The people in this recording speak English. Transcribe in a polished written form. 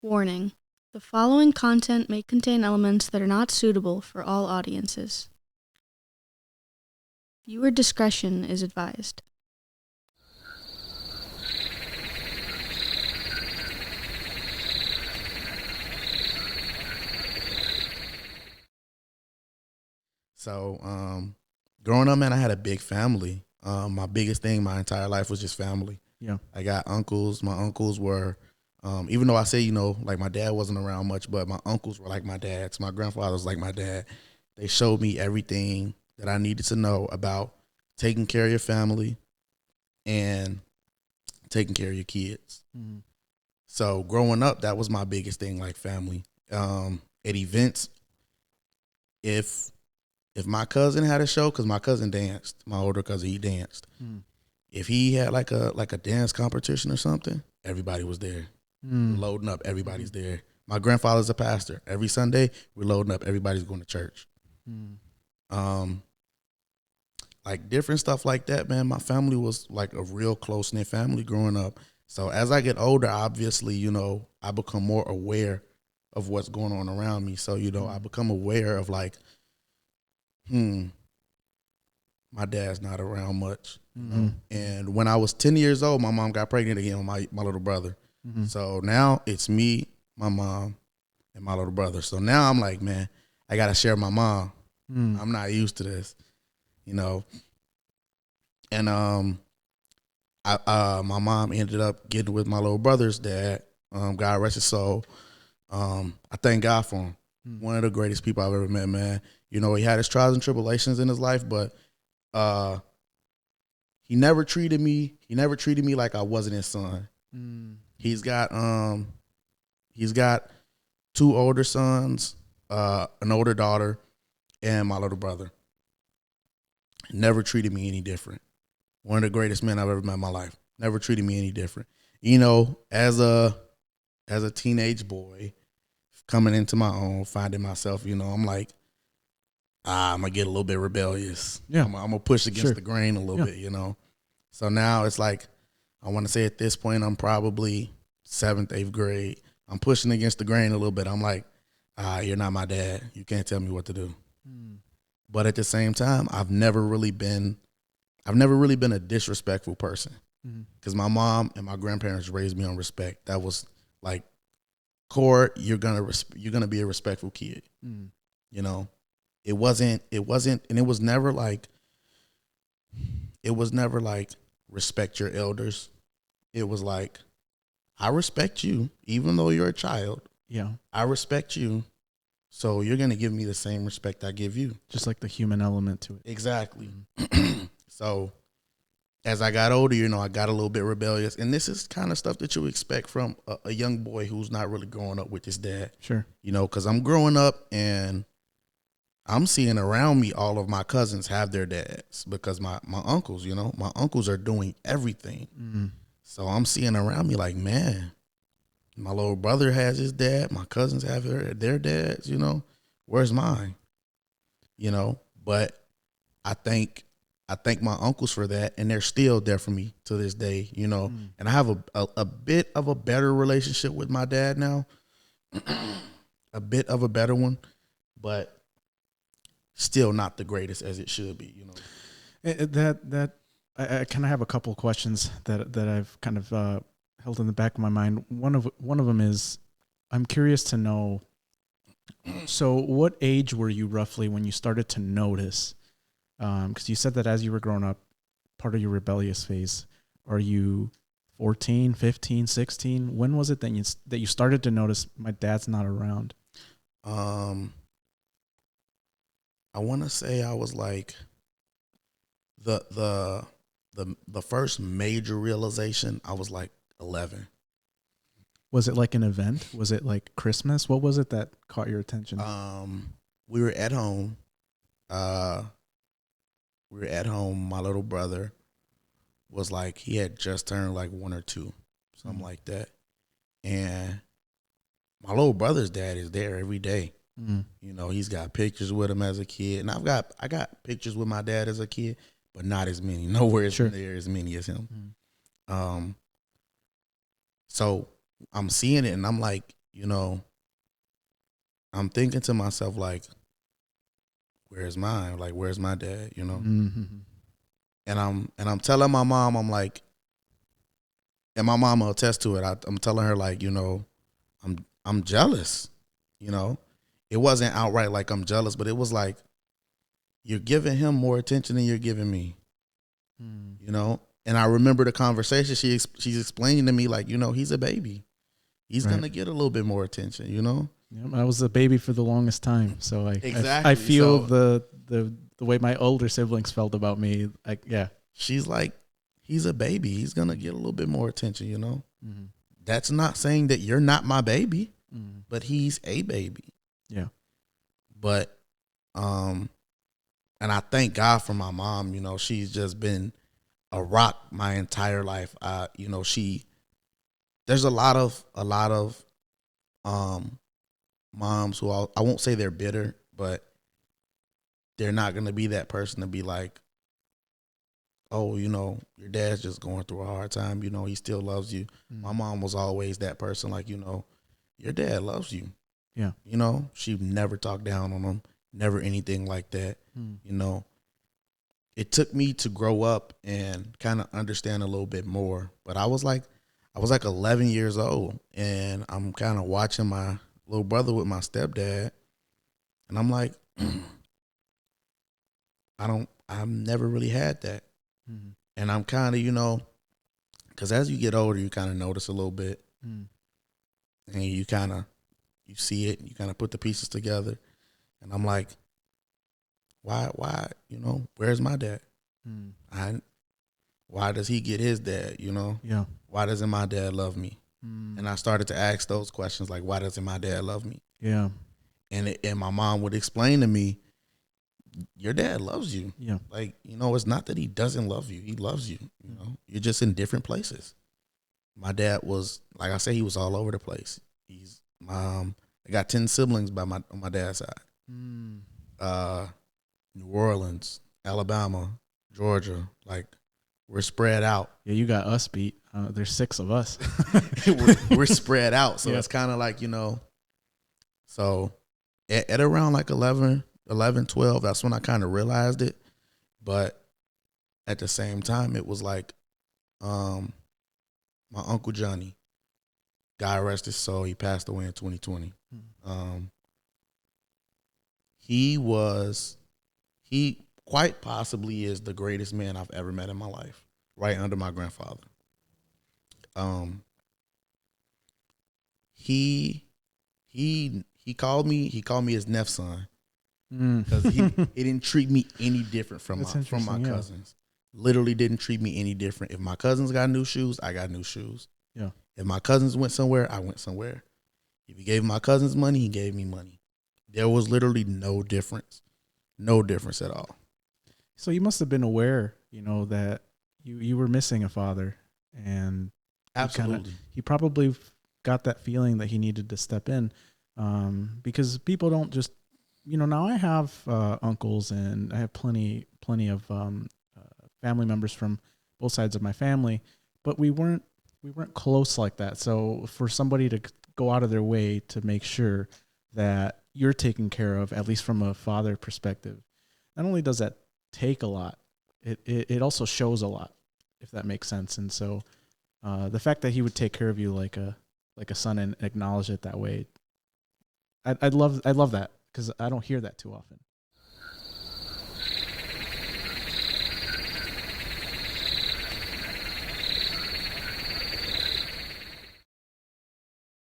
Warning: the following content may contain elements that are not suitable for all audiences. Viewer discretion is advised. So, growing up, man, I had a big family. My biggest thing my entire life was just family. Yeah. I got uncles. My uncles were, even though I say, like my dad wasn't around much, but my uncles were like my dads. My grandfather was like my dad. They showed me everything that I needed to know about taking care of your family and taking care of your kids. Mm-hmm. So growing up, that was my biggest thing, like family. At events, if my cousin had a show, because my cousin danced, my older cousin, he danced. Mm. If he had like a dance competition or something, everybody was there. We're loading up, everybody's there. My grandfather's a pastor. Every Sunday, we're loading up, everybody's going to church. Like different stuff like that, man. My family was like a real close-knit family growing up. So as I get older, obviously, I become more aware of what's going on around me. So, I become aware of like, my dad's not around much. And when I was 10 years old, my mom got pregnant again with my little brother. So now it's me, my mom, and my little brother. So now I'm like, man, I got to share my mom. I'm not used to this, And my mom ended up getting with my little brother's dad. God rest his soul. I thank God for him. One of the greatest people I've ever met, man. He had his trials and tribulations in his life, but he never treated me like I wasn't his son. He's got two older sons, an older daughter, and my little brother. Never treated me any different. One of the greatest men I've ever met in my life. Never treated me any different. As a teenage boy, coming into my own, finding myself, I'm like, I'm going to get a little bit rebellious. Yeah. I'm going to push against the grain a little bit, So now it's like, I want to say at this point, I'm probably 7th, 8th grade. I'm pushing against the grain a little bit. I'm like, you're not my dad. You can't tell me what to do. But at the same time, I've never really been a disrespectful person, because my mom and my grandparents raised me on respect. That was like, core. You're gonna be a respectful kid. It wasn't, and it was never like respect your elders. It was like, I respect you, even though you're a child. Yeah. I respect you, so you're gonna give me the same respect I give you. Just like the human element to it. Exactly. So as I got older, I got a little bit rebellious. And this is kind of stuff that you expect from a young boy who's not really growing up with his dad. Sure. Because I'm growing up and I'm seeing around me all of my cousins have their dads, because my uncles, my uncles are doing everything. So I'm seeing around me like, man, my little brother has his dad. My cousins have their dads, Where's mine? But I thank my uncles for that, and they're still there for me to this day, And I have a bit of a better relationship with my dad now, a bit of a better one, but still not the greatest as it should be, I kind of have a couple of questions that I've kind of held in the back of my mind. One of them is, I'm curious to know. So, what age were you roughly when you started to notice? Because you said that as you were growing up, part of your rebellious phase. Are you 14, 15, 16? When was it that you started to notice my dad's not around? I want to say I was like the first major realization, I was like 11. Was it like an event? Was it like Christmas? What was it that caught your attention? We were at home. My little brother was like, he had just turned like 1 or 2, something like that. And my little brother's dad is there every day. He's got pictures with him as a kid. And I got pictures with my dad as a kid, but not as many. Nowhere near as many as him. So I'm seeing it and I'm like, you know, I'm thinking to myself like, where's mine? Like, where's my dad? You know, Mm-hmm. and I'm telling my mom, I'm like, and my mom will attest to it. I'm telling her like, you know, I'm jealous. You know, it wasn't outright like I'm jealous, but it was like you're giving him more attention than you're giving me. You know, and I remember the conversation she's explaining to me like, you know, he's a baby. He's Right. gonna get a little bit more attention. You know. Yep, I was a baby for the longest time, so I Exactly. feel So- the way my older siblings felt about me. Like, yeah. She's like, he's a baby. He's gonna get a little bit more attention. You know. Mm-hmm. That's not saying that you're not my baby, Mm-hmm. but he's a baby. Yeah. But and I thank God for my mom. You know, she's just been a rock my entire life. You know, there's a lot of moms who I won't say they're bitter, but they're not gonna be that person to be like, oh, you know, your dad's just going through a hard time. You know, he still loves you. Mm-hmm. My mom was always that person, like, you know, your dad loves you. Yeah. You know, she never talked down on him, never anything like that. Mm-hmm. You know, it took me to grow up and kind of understand a little bit more. But I was like 11 years old, and I'm kind of watching my little brother with my stepdad, and I'm like, I've never really had that. Mm-hmm. And I'm kind of, you know, because as you get older, you kind of notice a little bit, Mm-hmm. and you see it, and you kind of put the pieces together. And I'm like, why, you know, where's my dad? Mm-hmm. Why does he get his dad, you know? Yeah. Why doesn't my dad love me? Mm-hmm. And I started to ask those questions, like, why doesn't my dad love me? Yeah. And my mom would explain to me, your dad loves you. Yeah. Like, you know, it's not that he doesn't love you. He loves you. You know, you're just in different places. My dad was, like I say, he was all over the place. I got 10 siblings on my dad's side. Mm-hmm. New Orleans, Alabama, Georgia, like we're spread out. Yeah, you got us beat. There's 6 of us. we're spread out. So Yeah. it's kind of like, you know, so at around like 11, 12, that's when I kind of realized it. But at the same time, it was like my Uncle Johnny, God rest his soul, he passed away in 2020. He quite possibly is the greatest man I've ever met in my life, right under my grandfather. He called me his nepson because he didn't treat me any different from That's my interesting, yeah. cousins. Literally didn't treat me any different. If my cousins got new shoes, I got new shoes. Yeah. If my cousins went somewhere, I went somewhere. If he gave my cousins money, he gave me money. There was literally no difference at all. So you must have been aware, you know, that you were missing a father, and Absolutely. he probably got that feeling that he needed to step in, because people don't just, you know, now I have uncles and I have plenty of family members from both sides of my family, but we weren't close like that. So for somebody to go out of their way to make sure that you're taken care of, at least from a father perspective, not only does that take a lot, it also shows a lot, if that makes sense. And so the fact that he would take care of you like a son and acknowledge it that way, I'd love that, because I don't hear that too often.